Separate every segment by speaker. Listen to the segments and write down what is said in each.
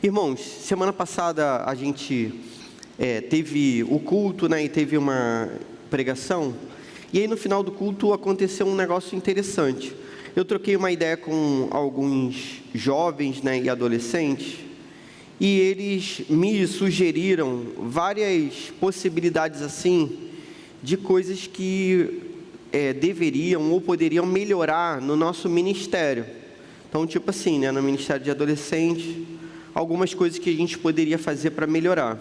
Speaker 1: Irmãos, semana passada a gente teve o culto, né, e teve uma pregação, e aí no final do culto aconteceu um negócio interessante. Eu troquei uma ideia com alguns jovens, né, e adolescentes, e eles me sugeriram várias possibilidades assim, de coisas que deveriam ou poderiam melhorar no nosso ministério. Então, tipo assim, né, no ministério de adolescentes, algumas coisas que a gente poderia fazer para melhorar.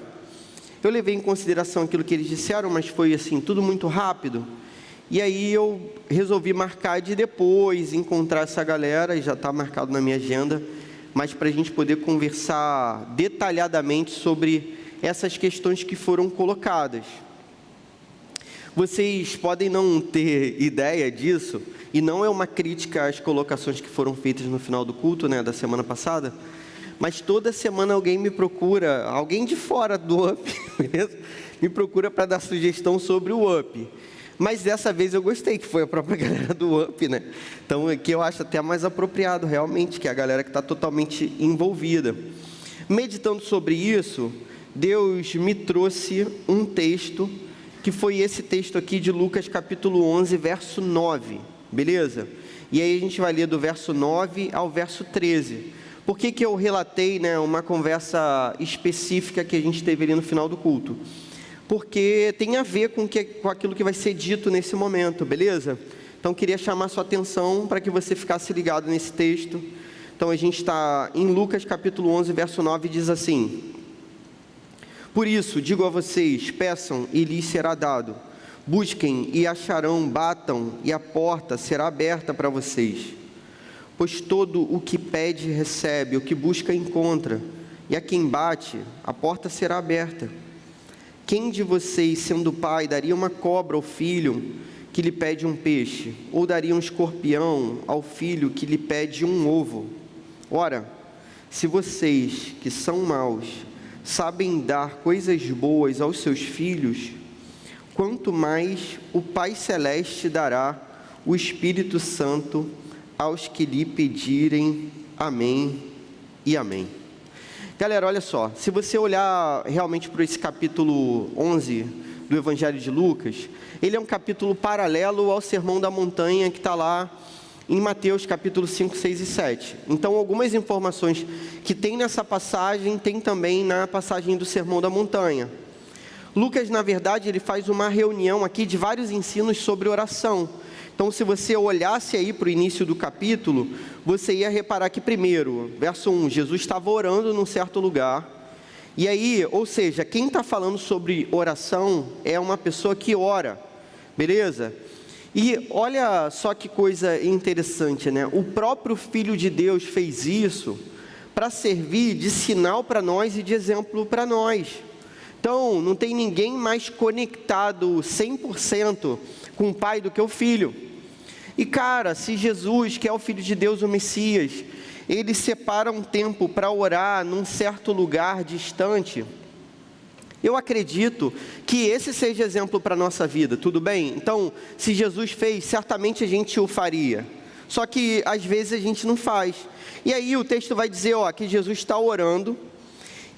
Speaker 1: Eu levei em consideração aquilo que eles disseram, mas foi assim, tudo muito rápido. E aí eu resolvi marcar de depois, encontrar essa galera, e já está marcado na minha agenda, mas para a gente poder conversar detalhadamente sobre essas questões que foram colocadas. Vocês podem não ter ideia disso, e não é uma crítica às colocações que foram feitas no final do culto, né, da semana passada, mas toda semana alguém me procura, alguém de fora do UP, beleza? Me procura para dar sugestão sobre o UP. Mas dessa vez eu gostei, que foi a própria galera do UP, né? Então aqui eu acho até mais apropriado, realmente, que é a galera que está totalmente envolvida. Meditando sobre isso, Deus me trouxe um texto, que foi esse texto aqui de Lucas capítulo 11, verso 9, beleza? E aí a gente vai ler do verso 9 ao verso 13. Por que eu relatei, né, uma conversa específica que a gente teve ali no final do culto? Porque tem a ver com aquilo que vai ser dito nesse momento, beleza? Então queria chamar sua atenção para que você ficasse ligado nesse texto. Então a gente está em Lucas capítulo 11, verso 9, diz assim: Por isso, digo a vocês, peçam e lhes será dado. Busquem e acharão, batam e a porta será aberta para vocês. Pois todo o que pede recebe, o que busca encontra, e a quem bate, a porta será aberta. Quem de vocês, sendo pai, daria uma cobra ao filho que lhe pede um peixe? Ou daria um escorpião ao filho que lhe pede um ovo? Ora, se vocês, que são maus, sabem dar coisas boas aos seus filhos, quanto mais o Pai Celeste dará o Espírito Santo aos que lhe pedirem. Amém e amém. Galera, olha só, se você olhar realmente para esse capítulo 11 do Evangelho de Lucas, ele é um capítulo paralelo ao Sermão da Montanha que está lá em Mateus capítulo 5, 6 e 7. Então, algumas informações que tem nessa passagem, tem também na passagem do Sermão da Montanha. Lucas, na verdade, ele faz uma reunião aqui de vários ensinos sobre oração. Então, se você olhasse aí para o início do capítulo, você ia reparar que primeiro, verso 1, Jesus estava orando num certo lugar. E aí, ou seja, quem está falando sobre oração é uma pessoa que ora, beleza? E olha só que coisa interessante, né? O próprio Filho de Deus fez isso para servir de sinal para nós e de exemplo para nós. Então, não tem ninguém mais conectado 100% com o Pai do que o Filho. E cara, se Jesus, que é o Filho de Deus, o Messias, ele separa um tempo para orar num certo lugar distante, eu acredito que esse seja exemplo para a nossa vida, tudo bem? Então, se Jesus fez, certamente a gente o faria. Só que às vezes a gente não faz. E aí o texto vai dizer, que Jesus está orando.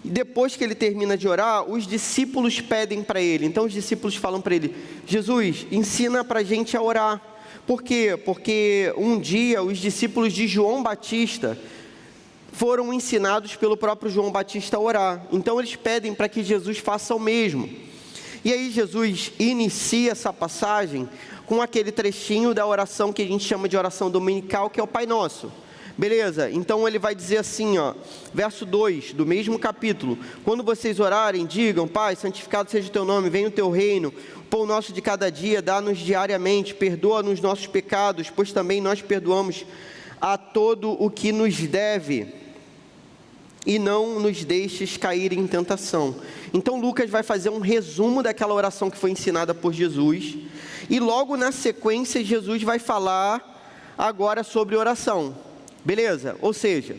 Speaker 1: E depois que ele termina de orar, os discípulos pedem para ele. Então os discípulos falam para ele: Jesus, ensina para a gente a orar. Por quê? Porque um dia os discípulos de João Batista foram ensinados pelo próprio João Batista a orar. Então eles pedem para que Jesus faça o mesmo. E aí Jesus inicia essa passagem com aquele trechinho da oração que a gente chama de oração dominical, que é o Pai Nosso. Beleza? Então ele vai dizer assim, verso 2 do mesmo capítulo: quando vocês orarem, digam: Pai, santificado seja o teu nome, venha o teu reino, o pão nosso de cada dia, dá-nos diariamente, perdoa-nos nossos pecados, pois também nós perdoamos a todo o que nos deve, e não nos deixes cair em tentação. Então Lucas vai fazer um resumo daquela oração que foi ensinada por Jesus, e logo na sequência Jesus vai falar agora sobre oração. Beleza? Ou seja,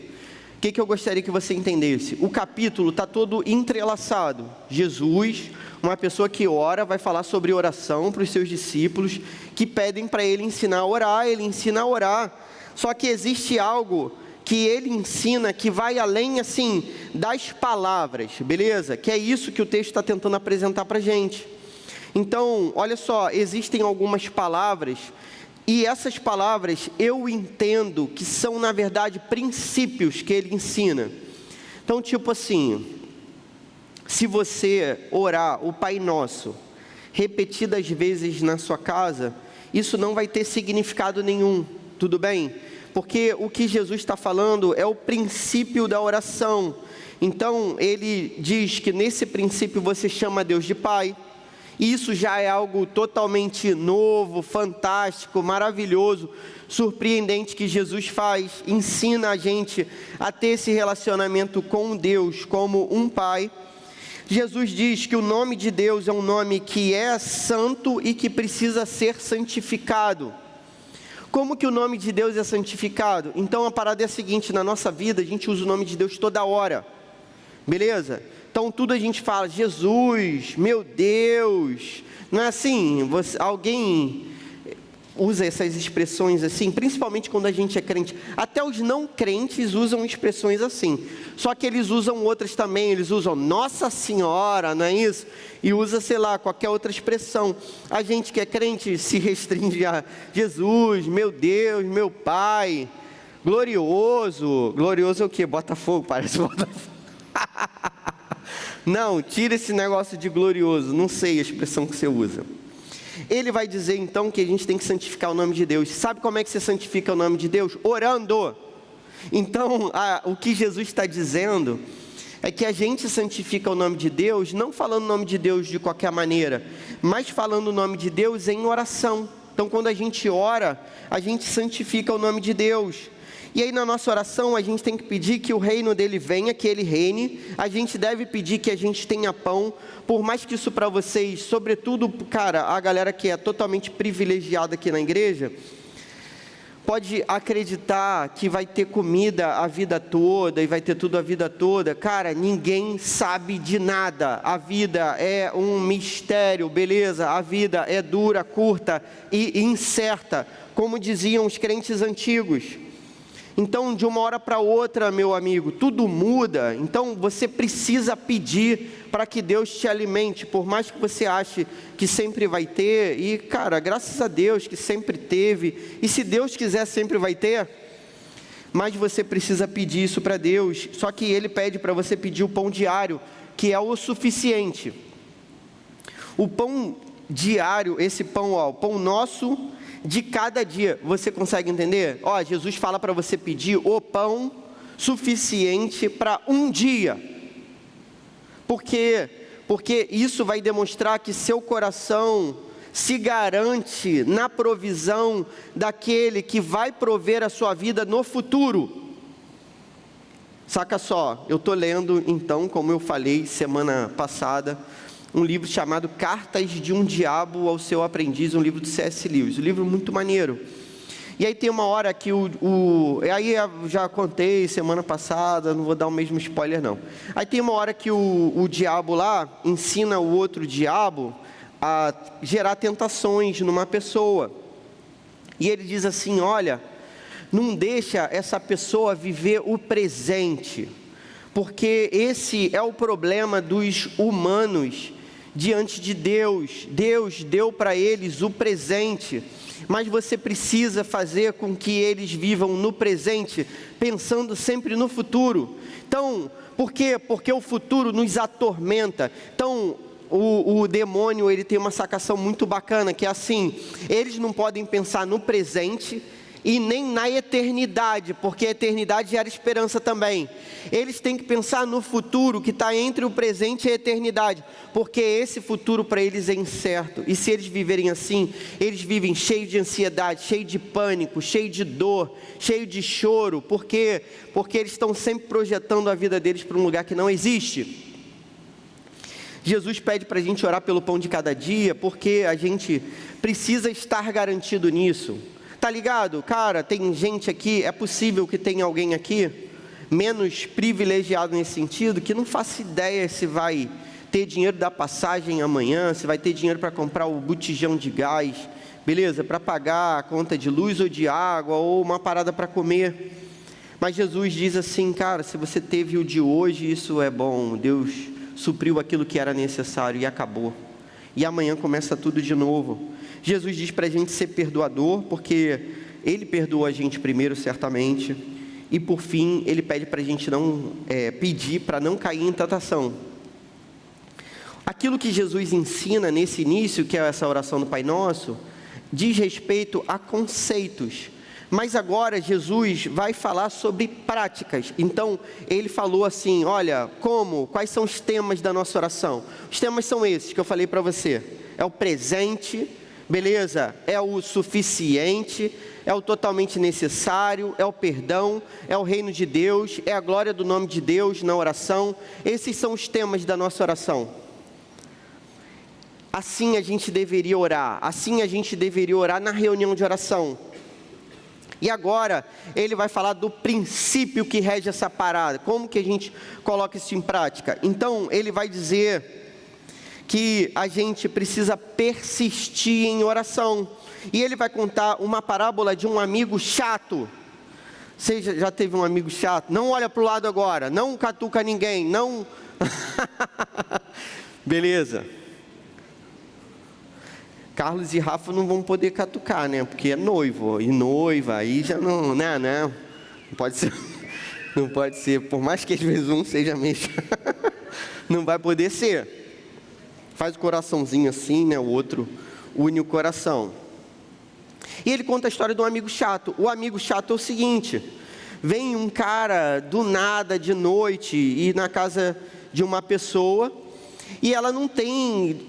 Speaker 1: o que eu gostaria que você entendesse? O capítulo está todo entrelaçado. Jesus, uma pessoa que ora, vai falar sobre oração para os seus discípulos, que pedem para ele ensinar a orar, ele ensina a orar. Só que existe algo que ele ensina que vai além, assim, das palavras, beleza? Que é isso que o texto está tentando apresentar para a gente. Então, olha só, existem algumas palavras, e essas palavras eu entendo que são, na verdade, princípios que ele ensina. Então, tipo assim, se você orar o Pai Nosso repetidas vezes na sua casa, isso não vai ter significado nenhum, tudo bem? Porque o que Jesus está falando é o princípio da oração. Então, ele diz que nesse princípio você chama Deus de Pai. Isso já é algo totalmente novo, fantástico, maravilhoso, surpreendente que Jesus faz. Ensina a gente a ter esse relacionamento com Deus como um Pai. Jesus diz que o nome de Deus é um nome que é santo e que precisa ser santificado. Como que o nome de Deus é santificado? Então a parada é a seguinte: na nossa vida a gente usa o nome de Deus toda hora, beleza? Então tudo a gente fala, Jesus, meu Deus, não é assim? Alguém usa essas expressões assim, principalmente quando a gente é crente. Até os não crentes usam expressões assim, só que eles usam outras também. Eles usam Nossa Senhora, não é isso? E usa, sei lá, qualquer outra expressão. A gente que é crente se restringe a Jesus, meu Deus, meu Pai, glorioso. Glorioso é o quê? Botafogo, parece Botafogo. Não, tira esse negócio de glorioso, não sei a expressão que você usa. Ele vai dizer então que a gente tem que santificar o nome de Deus. Sabe como é que você santifica o nome de Deus? Orando. Então, o que Jesus está dizendo é que a gente santifica o nome de Deus, não falando o nome de Deus de qualquer maneira, mas falando o nome de Deus em oração. Então, quando a gente ora, a gente santifica o nome de Deus. E aí na nossa oração a gente tem que pedir que o reino dele venha, que ele reine. A gente deve pedir que a gente tenha pão. Por mais que isso para vocês, sobretudo, cara, a galera que é totalmente privilegiada aqui na igreja, pode acreditar que vai ter comida a vida toda e vai ter tudo a vida toda. Cara, ninguém sabe de nada. A vida é um mistério, beleza? A vida é dura, curta e incerta, como diziam os crentes antigos. Então, de uma hora para outra, meu amigo, tudo muda. Então, você precisa pedir para que Deus te alimente, por mais que você ache que sempre vai ter. E, cara, graças a Deus que sempre teve. E se Deus quiser, sempre vai ter. Mas você precisa pedir isso para Deus. Só que Ele pede para você pedir o pão diário, que é o suficiente. O pão diário, esse pão, ó, o pão nosso de cada dia, você consegue entender? Ó, Jesus fala para você pedir o pão suficiente para um dia. Por quê? Porque isso vai demonstrar que seu coração se garante na provisão daquele que vai prover a sua vida no futuro. Saca só, eu estou lendo então, como eu falei semana passada, um livro chamado Cartas de um Diabo ao Seu Aprendiz, um livro do C.S. Lewis, um livro muito maneiro. E aí tem uma hora que aí eu já contei semana passada, não vou dar o mesmo spoiler não. Aí tem uma hora que o diabo lá ensina o outro diabo a gerar tentações numa pessoa. E ele diz assim, olha, não deixa essa pessoa viver o presente, porque esse é o problema dos humanos diante de Deus. Deus deu para eles o presente, mas você precisa fazer com que eles vivam no presente, pensando sempre no futuro. Então, por quê? Porque o futuro nos atormenta. Então, o demônio, ele tem uma sacação muito bacana, que é assim, eles não podem pensar no presente e nem na eternidade, porque a eternidade gera esperança também. Eles têm que pensar no futuro, que está entre o presente e a eternidade, porque esse futuro para eles é incerto. E se eles viverem assim, eles vivem cheios de ansiedade, cheios de pânico, cheios de dor, cheios de choro. Por quê? Porque eles estão sempre projetando a vida deles para um lugar que não existe. Jesus pede para a gente orar pelo pão de cada dia, porque a gente precisa estar garantido nisso. Tá ligado? Cara, tem gente aqui, é possível que tenha alguém aqui, menos privilegiado nesse sentido, que não faça ideia se vai ter dinheiro da passagem amanhã, se vai ter dinheiro para comprar o botijão de gás, beleza? Para pagar a conta de luz ou de água, ou uma parada para comer. Mas Jesus diz assim, cara, se você teve o de hoje, isso é bom. Deus supriu aquilo que era necessário e acabou. E amanhã começa tudo de novo. Jesus diz para a gente ser perdoador, porque Ele perdoou a gente primeiro, certamente. E por fim, Ele pede para a gente não pedir para não cair em tentação. Aquilo que Jesus ensina nesse início, que é essa oração do Pai Nosso, diz respeito a conceitos. Mas agora Jesus vai falar sobre práticas. Então, ele falou assim, olha, quais são os temas da nossa oração? Os temas são esses que eu falei para você. É o presente, beleza? É o suficiente, é o totalmente necessário, é o perdão, é o reino de Deus, é a glória do nome de Deus na oração. Esses são os temas da nossa oração. Assim a gente deveria orar, assim a gente deveria orar na reunião de oração. E agora, ele vai falar do princípio que rege essa parada, como que a gente coloca isso em prática. Então, ele vai dizer que a gente precisa persistir em oração. E ele vai contar uma parábola de um amigo chato. Você já teve um amigo chato? Não olha para o lado agora, não catuca ninguém, não... Beleza. Carlos e Rafa não vão poder catucar, né? Porque é noivo e noiva, aí já não pode ser, não pode ser, por mais que às vezes um seja meio, não vai poder ser. Faz o coraçãozinho assim, né? O outro une o coração. E ele conta a história de um amigo chato. O amigo chato é o seguinte: vem um cara do nada de noite e na casa de uma pessoa. E ela não tem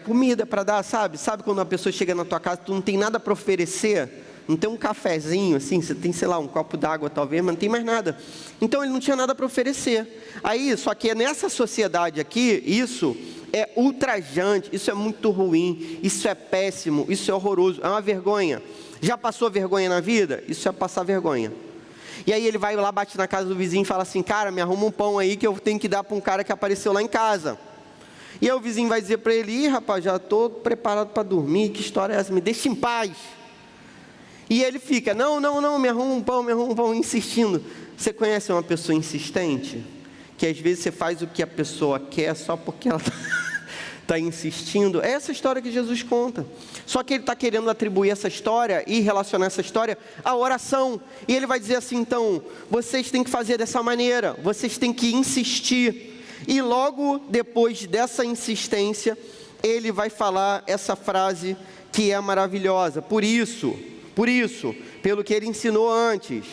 Speaker 1: comida para dar, sabe? Sabe quando uma pessoa chega na tua casa, tu não tem nada para oferecer? Não tem um cafezinho assim, você tem, sei lá, um copo d'água talvez, mas não tem mais nada. Então ele não tinha nada para oferecer. Aí, só que nessa sociedade aqui, isso é ultrajante, isso é muito ruim, isso é péssimo, isso é horroroso, é uma vergonha. Já passou vergonha na vida? Isso é passar vergonha. E aí ele vai lá, bate na casa do vizinho e fala assim, cara, me arruma um pão aí que eu tenho que dar para um cara que apareceu lá em casa. E aí o vizinho vai dizer para ele, rapaz, já estou preparado para dormir, que história é essa? Me deixa em paz. E ele fica, não, me arruma um pão, insistindo. Você conhece uma pessoa insistente? Que às vezes você faz o que a pessoa quer só porque ela está insistindo. É essa história que Jesus conta. Só que ele está querendo atribuir essa história e relacionar essa história à oração. E ele vai dizer assim, então, vocês têm que fazer dessa maneira, vocês têm que insistir. E logo depois dessa insistência, ele vai falar essa frase que é maravilhosa. Por isso, pelo que ele ensinou antes,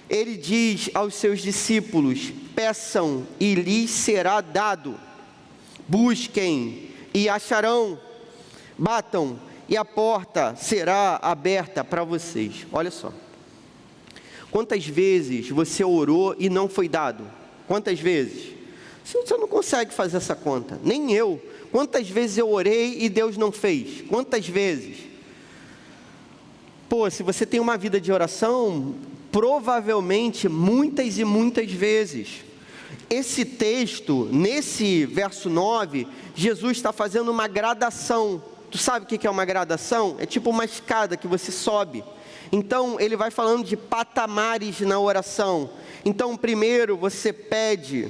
Speaker 1: ele diz aos seus discípulos, peçam e lhes será dado, busquem e acharão, batam e a porta será aberta para vocês. Olha só, quantas vezes você orou e não foi dado? Quantas vezes? Você não consegue fazer essa conta, nem eu. Quantas vezes eu orei e Deus não fez? Quantas vezes? Pô, se você tem uma vida de oração, provavelmente muitas e muitas vezes. Esse texto, nesse verso 9, Jesus está fazendo uma gradação. Tu sabe o que é uma gradação? É tipo uma escada que você sobe. Então, ele vai falando de patamares na oração. Então, primeiro você pede,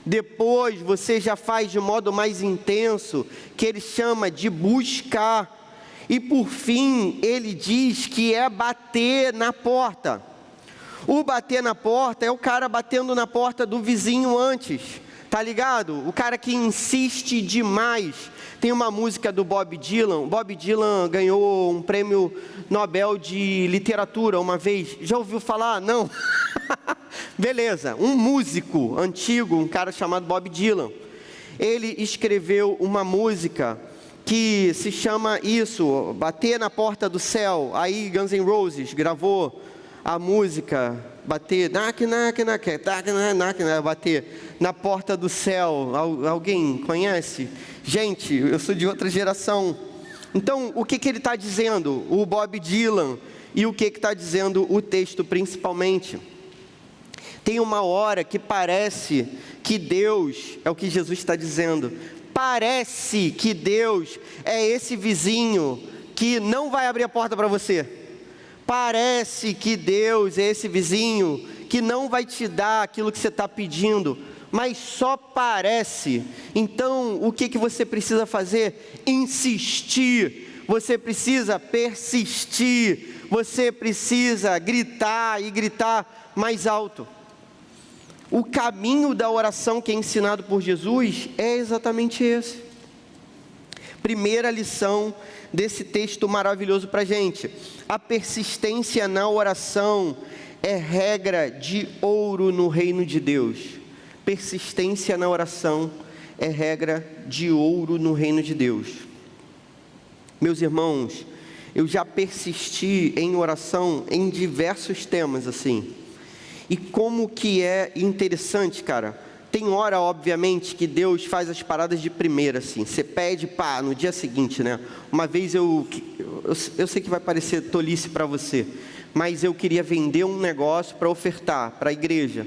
Speaker 1: depois você já faz de modo mais intenso, que ele chama de buscar. E por fim, ele diz que é bater na porta. O bater na porta é o cara batendo na porta do vizinho antes, tá ligado? O cara que insiste demais. Tem uma música do Bob Dylan. Bob Dylan ganhou um prêmio Nobel de literatura uma vez. Já ouviu falar? Não? Beleza, um músico antigo, um cara chamado Bob Dylan, ele escreveu uma música que se chama isso, Bater na Porta do Céu. Aí Guns N' Roses gravou a música, bater, bater na porta do céu. Alguém conhece? Gente, eu sou de outra geração. Então, o que ele está dizendo? O Bob Dylan, e o que está dizendo o texto principalmente? Tem uma hora que parece que Deus, é o que Jesus está dizendo, parece que Deus é esse vizinho que não vai abrir a porta para você. Parece que Deus é esse vizinho que não vai te dar aquilo que você está pedindo, mas só parece. Então, o que você precisa fazer? Insistir. Você precisa persistir. Você precisa gritar e gritar mais alto. O caminho da oração que é ensinado por Jesus é exatamente esse. Primeira lição desse texto maravilhoso para a gente: a persistência na oração é regra de ouro no reino de Deus. Persistência na oração é regra de ouro no reino de Deus. Meus irmãos, eu já persisti em oração em diversos temas assim. E como que é interessante, cara. Tem hora, obviamente, que Deus faz as paradas de primeira, assim. Você pede, pá, no dia seguinte, né? Uma vez eu sei que vai parecer tolice para você, mas eu queria vender um negócio para ofertar para a igreja.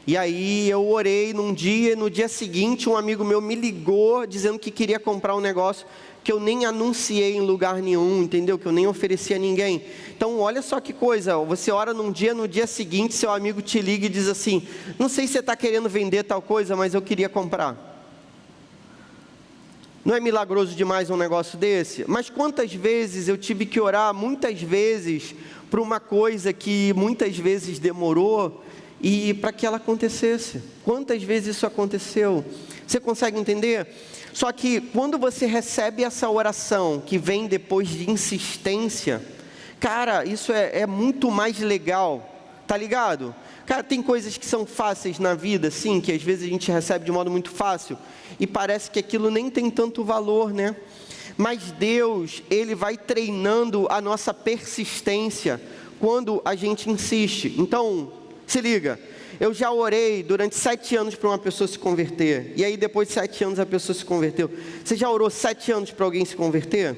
Speaker 1: E aí eu orei num dia, e no dia seguinte um amigo meu me ligou dizendo que queria comprar um negócio que eu nem anunciei em lugar nenhum, entendeu? Que eu nem ofereci a ninguém. Então, olha só que coisa, você ora num dia, no dia seguinte seu amigo te liga e diz assim: não sei se você está querendo vender tal coisa, mas eu queria comprar. Não é milagroso demais um negócio desse? Mas quantas vezes eu tive que orar, muitas vezes, por uma coisa que muitas vezes demorou, e para que ela acontecesse. Quantas vezes isso aconteceu? Você consegue entender? Só que quando você recebe essa oração, que vem depois de insistência, cara, isso é muito mais legal, tá ligado? Cara, tem coisas que são fáceis na vida, sim, que às vezes a gente recebe de modo muito fácil, e parece que aquilo nem tem tanto valor, né? Mas Deus, Ele vai treinando a nossa persistência, quando a gente insiste. Então, se liga, eu já orei durante 7 anos para uma pessoa se converter, e aí depois de 7 anos a pessoa se converteu. Você já orou 7 anos para alguém se converter?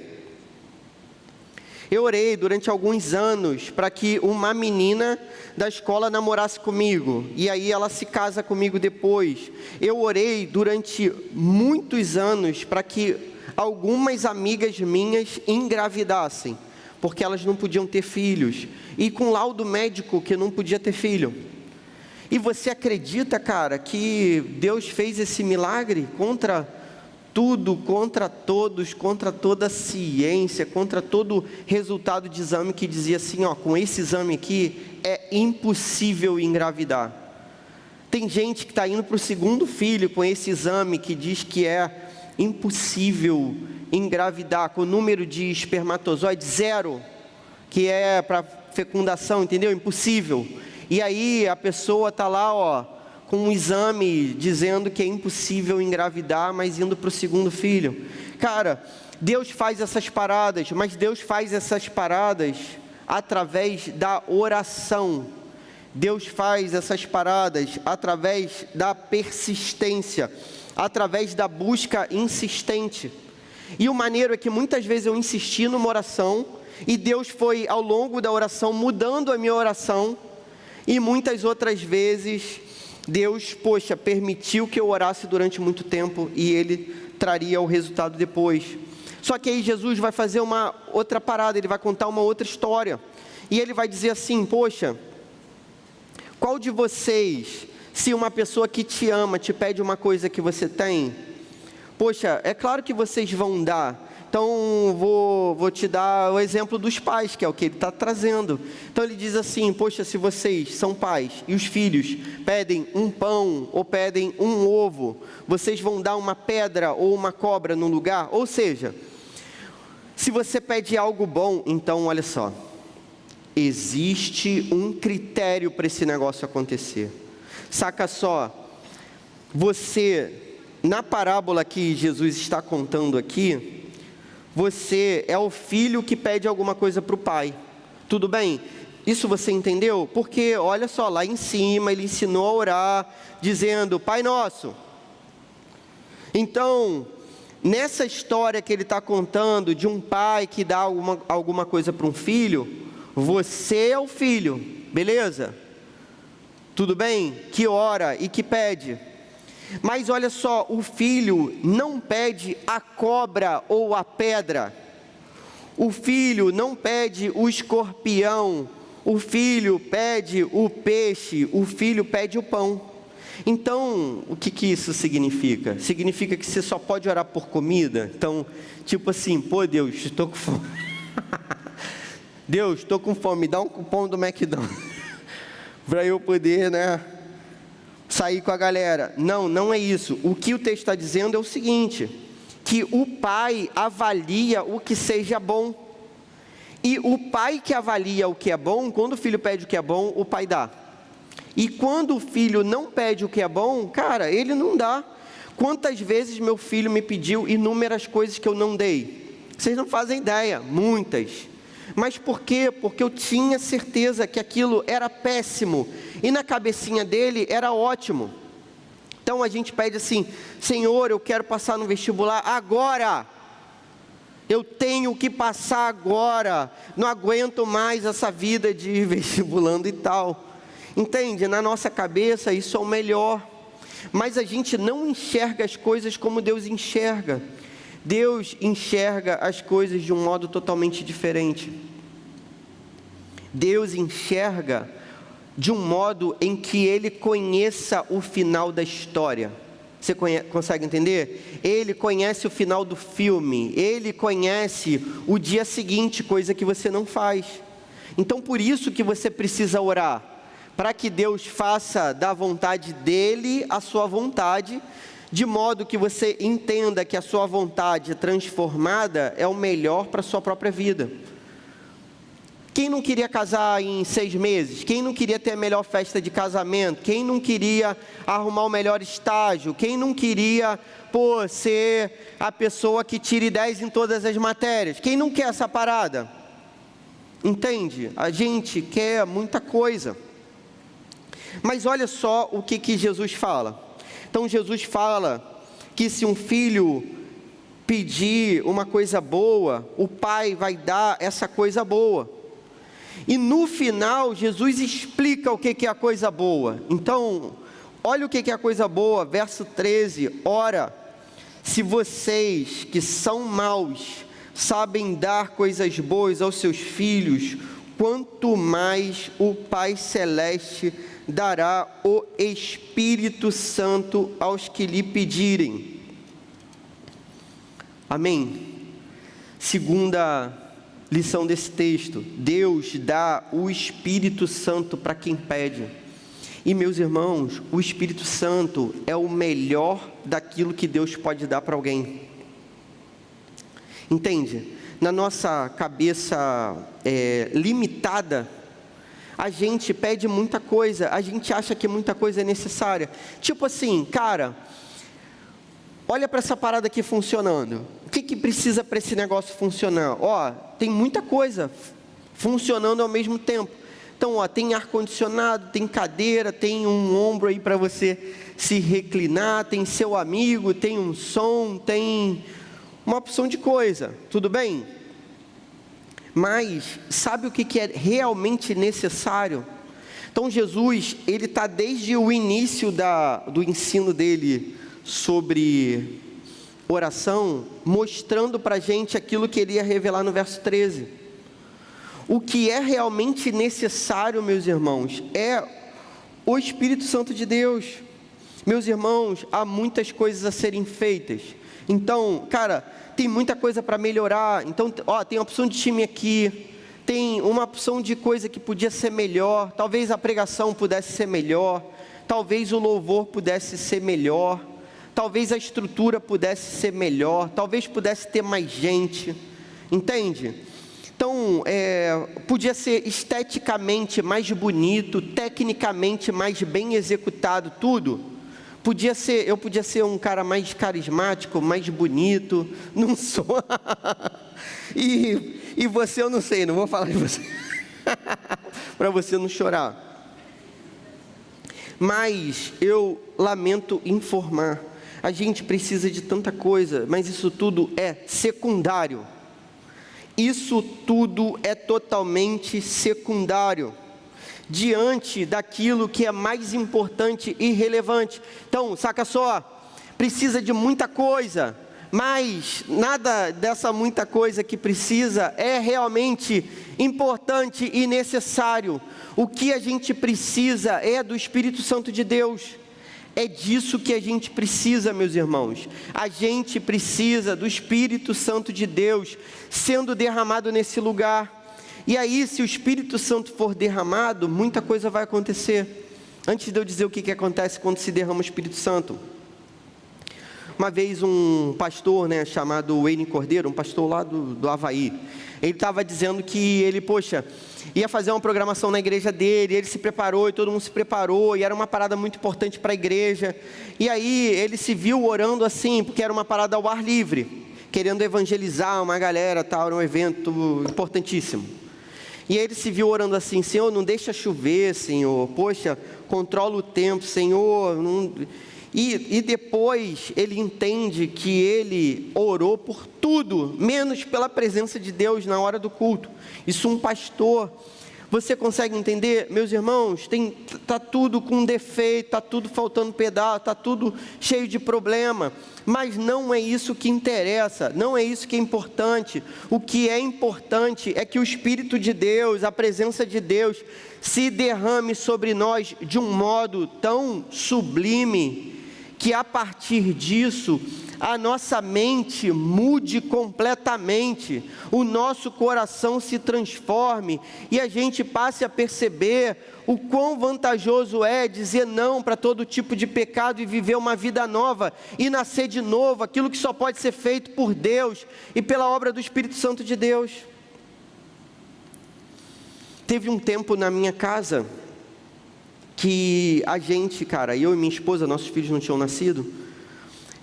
Speaker 1: Eu orei durante alguns anos para que uma menina da escola namorasse comigo, e aí ela se casa comigo depois. Eu orei durante muitos anos para que algumas amigas minhas engravidassem, porque elas não podiam ter filhos, e com laudo médico que não podia ter filho. E você acredita, cara, que Deus fez esse milagre contra tudo, contra todos, contra toda a ciência, contra todo resultado de exame que dizia assim, ó, com esse exame aqui é impossível engravidar. Tem gente que está indo para o 2º filho com esse exame que diz que é impossível engravidar, com o número de espermatozoides 0, que é para fecundação, entendeu? Impossível. E aí a pessoa está lá, ó, com um exame dizendo que é impossível engravidar, mas indo para o 2º filho. Cara, Deus faz essas paradas, mas Deus faz essas paradas através da oração. Deus faz essas paradas através da persistência, através da busca insistente. E o maneiro é que muitas vezes eu insisti numa oração, e Deus foi ao longo da oração mudando a minha oração, e muitas outras vezes Deus, permitiu que eu orasse durante muito tempo, e Ele traria o resultado depois. Só que aí Jesus vai fazer uma outra parada, Ele vai contar uma outra história, e Ele vai dizer assim: poxa, qual de vocês, se uma pessoa que te ama te pede uma coisa que você tem, poxa, é claro que vocês vão dar. Então, vou te dar o exemplo dos pais, que é o que ele está trazendo. Então, ele diz assim: poxa, se vocês são pais e os filhos pedem um pão ou pedem um ovo, vocês vão dar uma pedra ou uma cobra no lugar? Ou seja, se você pede algo bom, então, olha só, existe um critério para esse negócio acontecer. Saca só, você, na parábola que Jesus está contando aqui, você é o filho que pede alguma coisa para o pai, tudo bem? Isso você entendeu? Porque, olha só, lá em cima ele ensinou a orar, dizendo: Pai Nosso. Então, nessa história que ele está contando, de um pai que dá alguma coisa para um filho, você é o filho, beleza? Tudo bem? Que ora e que pede. Mas olha só, o filho não pede a cobra ou a pedra, o filho não pede o escorpião O filho pede o peixe, o filho pede o pão. Então, o que isso significa? Significa que você só pode orar por comida? Então, tipo assim, pô Deus, estou com fome. Deus, estou com fome, me dá um cupom do McDonald's. Para eu poder, sair com a galera. Não, não é isso. O que o texto está dizendo é o seguinte, que o pai avalia o que seja bom. E o pai que avalia o que é bom, quando o filho pede o que é bom, o pai dá. E quando o filho não pede o que é bom, cara, ele não dá. Quantas vezes meu filho me pediu inúmeras coisas que eu não dei? Vocês não fazem ideia, muitas. Mas por quê? Porque eu tinha certeza que aquilo era péssimo. E na cabecinha dele era ótimo. Então a gente pede assim, Senhor, eu quero passar no vestibular agora. Eu tenho que passar agora, não aguento mais essa vida de ir vestibulando e tal. Entende? Na nossa cabeça isso é o melhor, mas a gente não enxerga as coisas como Deus enxerga. Deus enxerga as coisas de um modo totalmente diferente. Deus enxerga de um modo em que Ele conheça o final da história. Você consegue entender? Ele conhece o final do filme, Ele conhece o dia seguinte, coisa que você não faz. Então por isso que você precisa orar, para que Deus faça da vontade dEle a sua vontade, de modo que você entenda que a sua vontade transformada é o melhor para a sua própria vida. Quem não queria casar em 6 meses? Quem não queria ter a melhor festa de casamento? Quem não queria arrumar o melhor estágio? Quem não queria, ser a pessoa que tire 10 em todas as matérias? Quem não quer essa parada? Entende? A gente quer muita coisa. Mas olha só o que Jesus fala. Então Jesus fala que se um filho pedir uma coisa boa, o pai vai dar essa coisa boa. E no final, Jesus explica o que é a coisa boa. Então, olha o que é a coisa boa, verso 13. Ora, se vocês que são maus, sabem dar coisas boas aos seus filhos, quanto mais o Pai Celeste dará o Espírito Santo aos que lhe pedirem. Amém? Segunda lição desse texto, Deus dá o Espírito Santo para quem pede. E meus irmãos, o Espírito Santo é o melhor daquilo que Deus pode dar para alguém. Entende? Na nossa cabeça limitada, a gente pede muita coisa, a gente acha que muita coisa é necessária. Tipo assim, cara, olha para essa parada aqui funcionando. O que precisa para esse negócio funcionar? Tem muita coisa funcionando ao mesmo tempo. Então, tem ar-condicionado, tem cadeira, tem um ombro aí para você se reclinar, tem seu amigo, tem um som, tem uma opção de coisa. Tudo bem? Mas sabe o que é realmente necessário? Então, Jesus, ele está desde o início do ensino dele sobre oração, mostrando para a gente aquilo que ele ia revelar no verso 13. O que é realmente necessário, meus irmãos, é o Espírito Santo de Deus. Meus irmãos, há muitas coisas a serem feitas. Então, cara, tem muita coisa para melhorar. Então, tem uma opção de time aqui, tem uma opção de coisa que podia ser melhor. Talvez a pregação pudesse ser melhor, talvez o louvor pudesse ser melhor, talvez a estrutura pudesse ser melhor, talvez pudesse ter mais gente, entende? Então, podia ser esteticamente mais bonito, tecnicamente mais bem executado, tudo. Eu podia ser um cara mais carismático, mais bonito, não sou. e você eu não sei, não vou falar de você, para você não chorar. Mas eu lamento informar, a gente precisa de tanta coisa, mas isso tudo é secundário. Isso tudo é totalmente secundário, diante daquilo que é mais importante e relevante. Então, saca só, precisa de muita coisa, mas nada dessa muita coisa que precisa é realmente importante e necessário. O que a gente precisa é do Espírito Santo de Deus. É disso que a gente precisa, meus irmãos. A gente precisa do Espírito Santo de Deus sendo derramado nesse lugar. E aí, se o Espírito Santo for derramado, muita coisa vai acontecer. Antes de eu dizer o que acontece quando se derrama o Espírito Santo, uma vez um pastor, chamado Wayne Cordeiro, um pastor lá do Havaí, ele estava dizendo que ele, ia fazer uma programação na igreja dele, ele se preparou e todo mundo se preparou, e era uma parada muito importante para a igreja, e aí ele se viu orando assim, porque era uma parada ao ar livre, querendo evangelizar uma galera, tal, era um evento importantíssimo. E aí ele se viu orando assim: Senhor, não deixa chover, Senhor, controla o tempo, Senhor, não... E depois ele entende que ele orou por tudo, menos pela presença de Deus na hora do culto. Isso um pastor, você consegue entender, meus irmãos? Está tudo com defeito, está tudo faltando pedaço, está tudo cheio de problema, mas não é isso que interessa, não é isso que é importante. O que é importante é que o Espírito de Deus, a presença de Deus, se derrame sobre nós de um modo tão sublime, que a partir disso, a nossa mente mude completamente, o nosso coração se transforme, e a gente passe a perceber o quão vantajoso é dizer não para todo tipo de pecado e viver uma vida nova, e nascer de novo, aquilo que só pode ser feito por Deus, e pela obra do Espírito Santo de Deus. Teve um tempo na minha casa, que a gente, eu e minha esposa, nossos filhos não tinham nascido,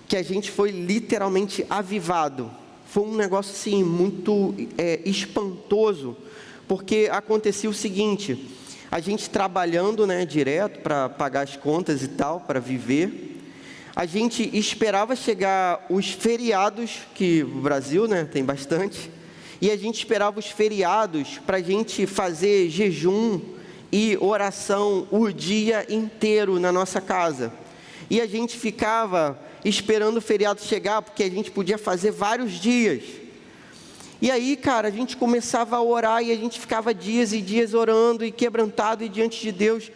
Speaker 1: que a gente foi literalmente avivado. Foi um negócio assim, muito espantoso, porque acontecia o seguinte: a gente trabalhando, direto para pagar as contas e tal, para viver, a gente esperava chegar os feriados, que o Brasil, tem bastante, e a gente esperava os feriados para a gente fazer jejum e oração o dia inteiro na nossa casa. E a gente ficava esperando o feriado chegar, porque a gente podia fazer vários dias. E aí, a gente começava a orar, e a gente ficava dias e dias orando e quebrantado e diante de Deus.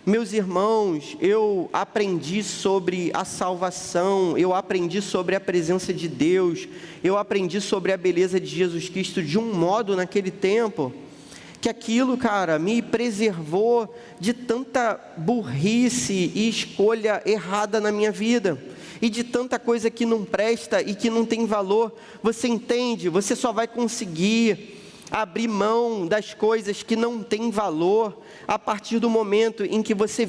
Speaker 1: Meus irmãos, eu aprendi sobre a salvação, eu aprendi sobre a presença de Deus, eu aprendi sobre a beleza de Jesus Cristo de um modo naquele tempo, que aquilo, me preservou de tanta burrice e escolha errada na minha vida, e de tanta coisa que não presta e que não tem valor. Você entende? Você só vai conseguir abrir mão das coisas que não têm valor a partir do momento em que você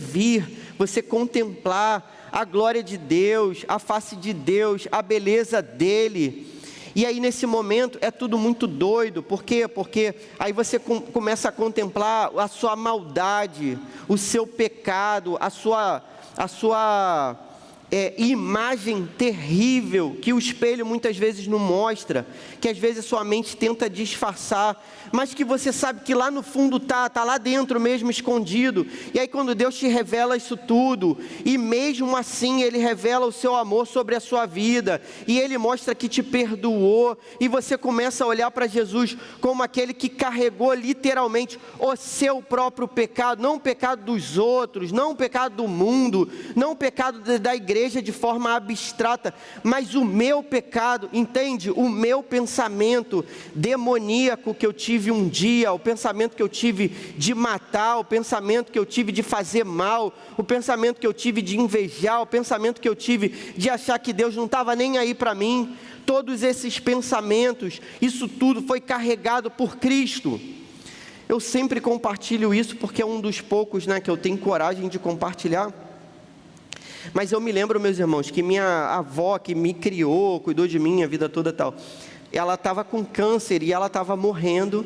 Speaker 1: você contemplar a glória de Deus, a face de Deus, a beleza dEle. E aí nesse momento é tudo muito doido. Por quê? Porque aí você começa a contemplar a sua maldade, o seu pecado, a sua imagem terrível, que o espelho muitas vezes não mostra, que às vezes sua mente tenta disfarçar, mas que você sabe que lá no fundo está lá dentro mesmo, escondido. E aí quando Deus te revela isso tudo, e mesmo assim Ele revela o seu amor sobre a sua vida, e Ele mostra que te perdoou, e você começa a olhar para Jesus como aquele que carregou literalmente o seu próprio pecado, não o pecado dos outros, não o pecado do mundo, não o pecado da igreja de forma abstrata, mas o meu pecado, entende? O meu pensamento demoníaco que eu tive um dia, o pensamento que eu tive de matar, o pensamento que eu tive de fazer mal, o pensamento que eu tive de invejar, o pensamento que eu tive de achar que Deus não estava nem aí para mim. Todos esses pensamentos, isso tudo foi carregado por Cristo. Eu sempre compartilho isso porque é um dos poucos, que eu tenho coragem de compartilhar. Mas eu me lembro, meus irmãos, que minha avó, que me criou, cuidou de mim a vida toda tal, ela estava com câncer e ela estava morrendo,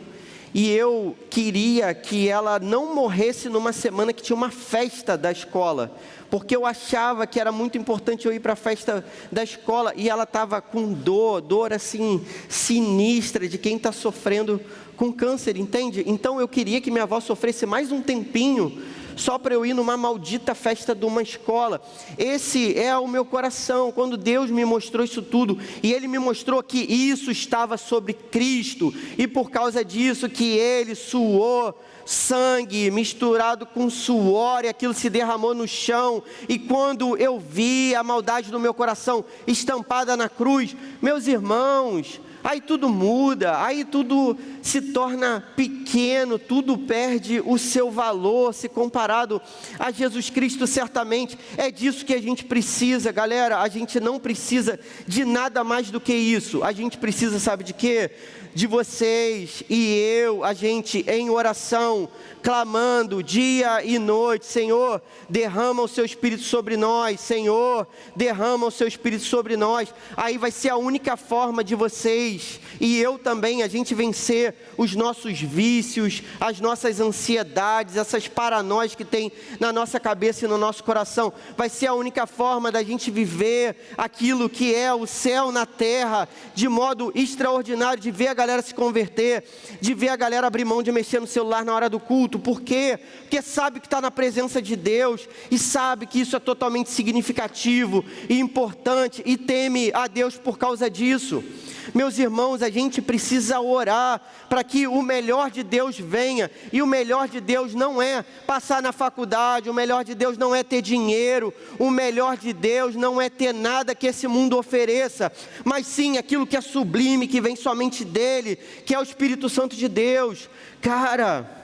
Speaker 1: e eu queria que ela não morresse numa semana que tinha uma festa da escola, porque eu achava que era muito importante eu ir para a festa da escola, e ela estava com dor assim, sinistra, de quem está sofrendo com câncer, entende? Então eu queria que minha avó sofresse mais um tempinho, só para eu ir numa maldita festa de uma escola. Esse é o meu coração. Quando Deus me mostrou isso tudo, e Ele me mostrou que isso estava sobre Cristo, e por causa disso que Ele suou sangue misturado com suor, e aquilo se derramou no chão, e quando eu vi a maldade do meu coração estampada na cruz, meus irmãos, aí tudo muda, aí tudo se torna pequeno, tudo perde o seu valor se comparado a Jesus Cristo. Certamente é disso que a gente precisa, galera. A gente não precisa de nada mais do que isso. A gente precisa, sabe de quê? De vocês e eu, a gente em oração, clamando dia e noite: Senhor, derrama o seu Espírito sobre nós, Senhor, derrama o seu Espírito sobre nós. Aí vai ser a única forma de vocês e eu também, a gente vencer os nossos vícios, as nossas ansiedades, essas paranoias que tem na nossa cabeça e no nosso coração. Vai ser a única forma da gente viver aquilo que é o céu na terra, de modo extraordinário, de ver a galera se converter, de ver a galera abrir mão de mexer no celular na hora do culto. Por quê? Porque sabe que está na presença de Deus, e sabe que isso é totalmente significativo e importante, e teme a Deus por causa disso. Meus irmãos, a gente precisa orar para que o melhor de Deus venha, e o melhor de Deus não é passar na faculdade, o melhor de Deus não é ter dinheiro, o melhor de Deus não é ter nada que esse mundo ofereça, mas sim aquilo que é sublime, que vem somente dEle, que é o Espírito Santo de Deus. Cara,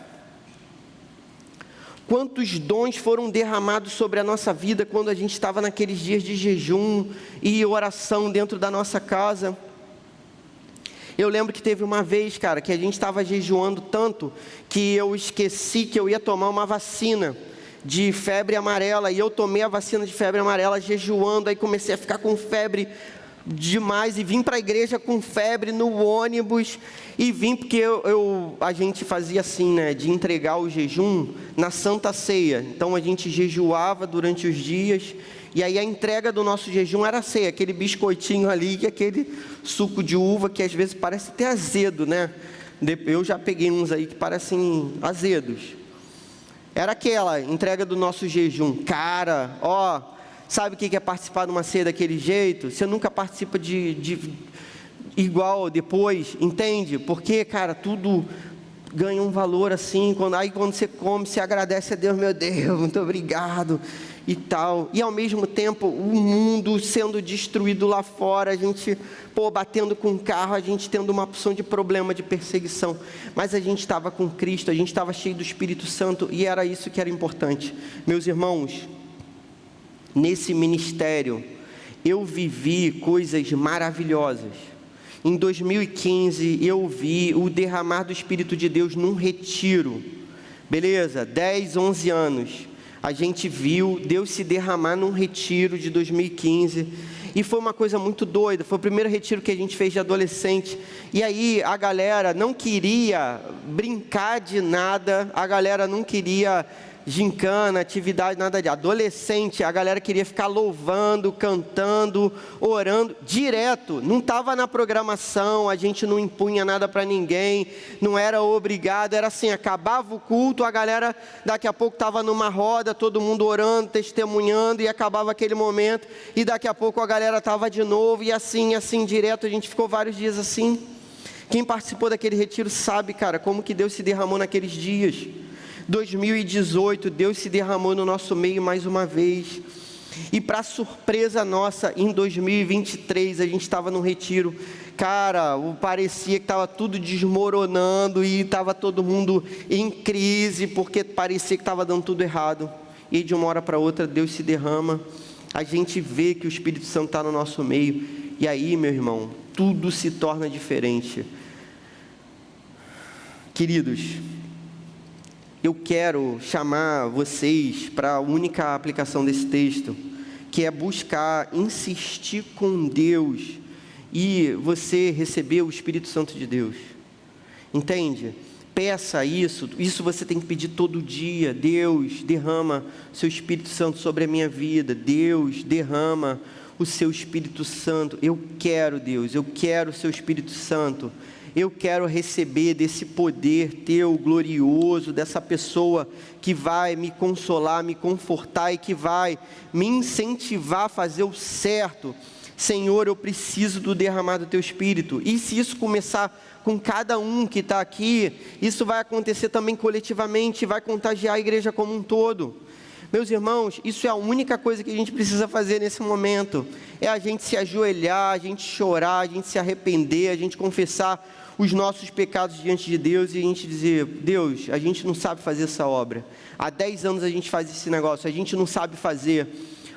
Speaker 1: quantos dons foram derramados sobre a nossa vida quando a gente estava naqueles dias de jejum e oração dentro da nossa casa. Eu lembro que teve uma vez, cara, que a gente estava jejuando tanto que eu esqueci que eu ia tomar uma vacina de febre amarela, e eu tomei a vacina de febre amarela jejuando. Aí comecei a ficar com febre demais e vim para a igreja com febre no ônibus, e vim porque a gente fazia assim, né, de entregar o jejum na Santa Ceia. Então a gente jejuava durante os dias, e aí a entrega do nosso jejum era a ceia, aquele biscoitinho ali e aquele suco de uva que às vezes parece até azedo, né? Eu já peguei uns aí que parecem azedos. Era aquela entrega do nosso jejum. Cara, ó, sabe o que é participar de uma ceia daquele jeito? Você nunca participa de igual depois, entende? Porque, cara, tudo ganha um valor assim. Quando você come, você agradece a Deus: meu Deus, muito obrigado e tal. E ao mesmo tempo, o mundo sendo destruído lá fora, a gente, batendo com o carro, a gente tendo uma opção de problema, de perseguição. Mas a gente estava com Cristo, a gente estava cheio do Espírito Santo, e era isso que era importante. Meus irmãos, nesse ministério, eu vivi coisas maravilhosas. Em 2015, eu vi o derramar do Espírito de Deus num retiro. Beleza? 10, 11 anos. A gente viu Deus se derramar num retiro de 2015. E foi uma coisa muito doida. Foi o primeiro retiro que a gente fez de adolescente. E aí a galera não queria brincar de nada. A galera não queria gincana, atividade, nada de adolescente. A galera queria ficar louvando, cantando, orando direto. Não estava na programação, a gente não impunha nada para ninguém, não era obrigado. Era assim, acabava o culto, a galera daqui a pouco estava numa roda, todo mundo orando, testemunhando, e acabava aquele momento, e daqui a pouco a galera estava de novo, e assim direto. A gente ficou vários dias assim. Quem participou daquele retiro sabe, cara, como que Deus se derramou naqueles dias. 2018, Deus se derramou no nosso meio mais uma vez. E para surpresa nossa, em 2023, a gente estava num retiro. Cara, parecia que estava tudo desmoronando, e estava todo mundo em crise, porque parecia que estava dando tudo errado. E de uma hora para outra, Deus se derrama. A gente vê que o Espírito Santo está no nosso meio. E aí, meu irmão, tudo se torna diferente. Queridos, eu quero chamar vocês para a única aplicação desse texto, que é buscar insistir com Deus e você receber o Espírito Santo de Deus. Entende? Peça isso você tem que pedir todo dia. Deus, derrama seu Espírito Santo sobre a minha vida. Deus, derrama o seu Espírito Santo. Eu quero, Deus, eu quero o seu Espírito Santo. eu quero receber desse poder teu glorioso, dessa pessoa que vai me consolar, me confortar e que vai me incentivar a fazer o certo. Senhor, eu preciso do derramar do teu Espírito. E se isso começar com cada um que está aqui, isso vai acontecer também coletivamente, vai contagiar a igreja como um todo. Meus irmãos, isso é a única coisa que a gente precisa fazer nesse momento, é a gente se ajoelhar, a gente chorar, a gente se arrepender, a gente confessar os nossos pecados diante de Deus e a gente dizer: Deus, a gente não sabe fazer essa obra, há 10 anos a gente faz esse negócio, a gente não sabe fazer,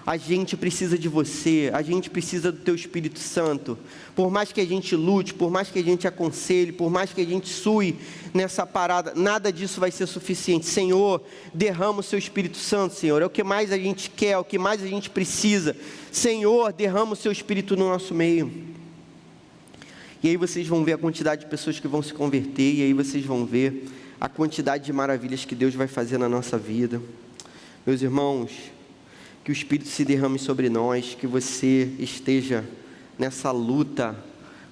Speaker 1: a gente precisa de você, a gente precisa do teu Espírito Santo. Por mais que a gente lute, por mais que a gente aconselhe, por mais que a gente sue nessa parada, nada disso vai ser suficiente. Senhor, derrama o seu Espírito Santo, Senhor, é o que mais a gente quer, é o que mais a gente precisa. Senhor, derrama o seu Espírito no nosso meio. E aí vocês vão ver a quantidade de pessoas que vão se converter, e aí vocês vão ver a quantidade de maravilhas que Deus vai fazer na nossa vida. Meus irmãos, que o Espírito se derrame sobre nós, que você esteja nessa luta,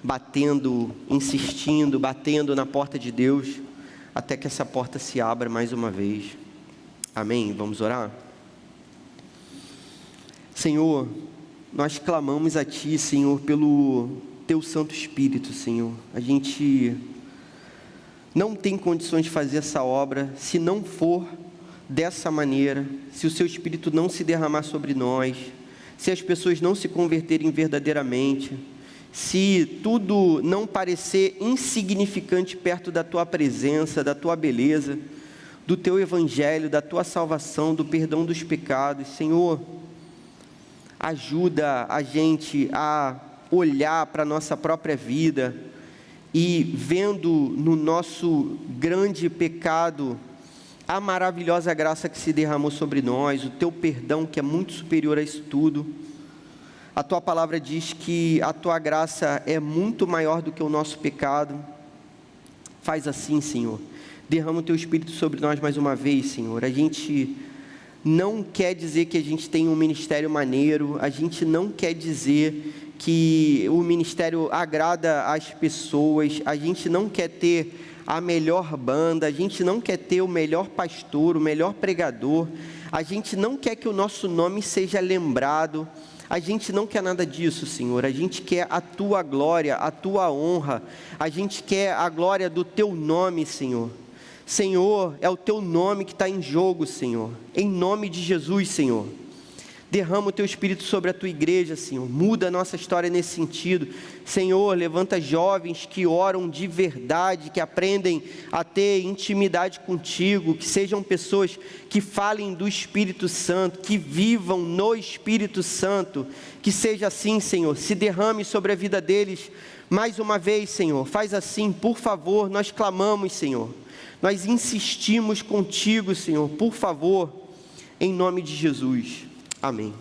Speaker 1: batendo, insistindo, batendo na porta de Deus, até que essa porta se abra mais uma vez. Amém? Vamos orar? Senhor, nós clamamos a Ti, Senhor, pelo Teu Santo Espírito, Senhor. A gente não tem condições de fazer essa obra se não for dessa maneira, se o seu Espírito não se derramar sobre nós, se as pessoas não se converterem verdadeiramente, se tudo não parecer insignificante perto da tua presença, da tua beleza, do teu evangelho, da tua salvação, do perdão dos pecados. Senhor, ajuda a gente a olhar para a nossa própria vida e, vendo no nosso grande pecado a maravilhosa graça que se derramou sobre nós, o teu perdão que é muito superior a isso tudo. A tua palavra diz que a tua graça é muito maior do que o nosso pecado. Faz assim, Senhor, derrama o teu Espírito sobre nós mais uma vez, Senhor. A gente não quer dizer que a gente tem um ministério maneiro, a gente não quer dizer que o ministério agrada as pessoas, a gente não quer ter a melhor banda, a gente não quer ter o melhor pastor, o melhor pregador, a gente não quer que o nosso nome seja lembrado, a gente não quer nada disso, Senhor. A gente quer a tua glória, a tua honra, a gente quer a glória do teu nome, Senhor. Senhor, é o teu nome que está em jogo, Senhor, em nome de Jesus, Senhor. Derrama o teu Espírito sobre a tua igreja, Senhor, muda a nossa história nesse sentido. Senhor, levanta jovens que oram de verdade, que aprendem a ter intimidade contigo, que sejam pessoas que falem do Espírito Santo, que vivam no Espírito Santo, que seja assim, Senhor, se derrame sobre a vida deles mais uma vez, Senhor. Faz assim, por favor, nós clamamos, Senhor, nós insistimos contigo, Senhor, por favor, em nome de Jesus. Amém.